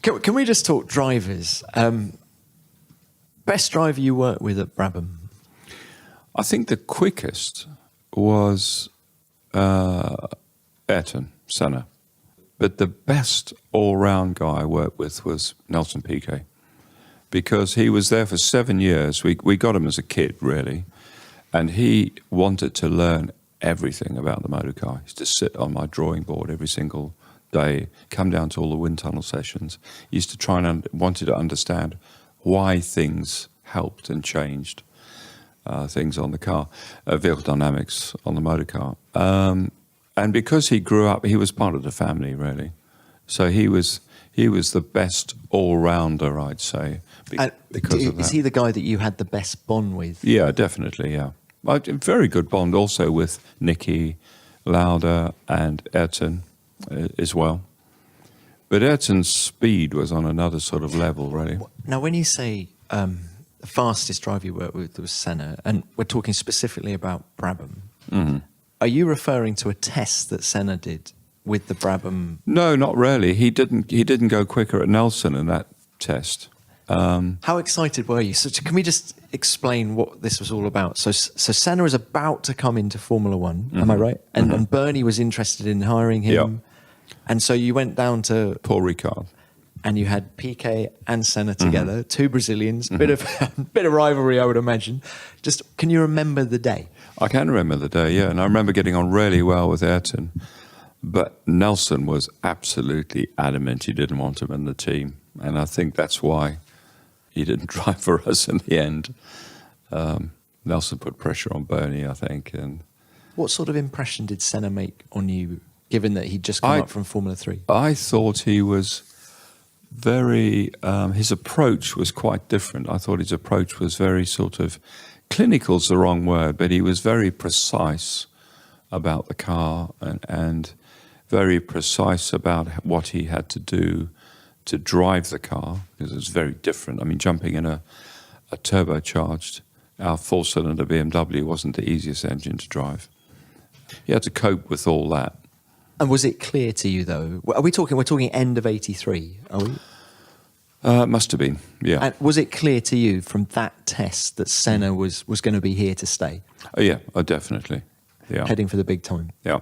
Can we just talk drivers? Best driver you worked with at Brabham? I think the quickest was Ayrton Senna. But the best all-round guy I worked with was Nelson Piquet, because he was there for 7 years. We got him as a kid, really, and he wanted to learn everything about the motor car. He used to sit on my drawing board every single day, come down to all the wind tunnel sessions. He used to try and wanted to understand why things helped and changed things on the car, vehicle dynamics on the motor car. And because he grew up, he was part of the family, really. So he was the best all-rounder, I'd say, because of that. Is he the guy that you had the best bond with? Yeah, definitely, yeah. A very good bond also with Niki Lauda and Ayrton as well. But Ayrton's speed was on another sort of level, really. Now, when you say the fastest driver you worked with was Senna, and we're talking specifically about Brabham, are you referring to a test that Senna did with the Brabham? No, not really. He didn't go quicker at Nelson in that test. How excited were you? So can we just explain what this was all about? So Senna is about to come into Formula One, am I right? And Bernie was interested in hiring him. Yeah. And so you went down to Paul Ricard. And you had Piquet and Senna together, two Brazilians, bit of rivalry, I would imagine. Just, can you remember the day? I can remember the day, yeah. And I remember getting on really well with Ayrton. But Nelson was absolutely adamant he didn't want him in the team. And I think that's why he didn't drive for us in the end. Nelson put pressure on Bernie, I think. And what sort of impression did Senna make on you, given that he'd just come up from Formula 3? I thought he was very, his approach was quite different. I thought his approach was very sort of, clinical's the wrong word, but he was very precise about the car and very precise about what he had to do to drive the car, because it was very different. I mean, jumping in a turbocharged, our four-cylinder BMW wasn't the easiest engine to drive. He had to cope with all that. And was it clear to you, though? We're talking end of 83, are we? Must have been, yeah. And was it clear to you from that test that Senna was going to be here to stay? Oh, yeah, definitely. Yeah. Heading for the big time? Yeah.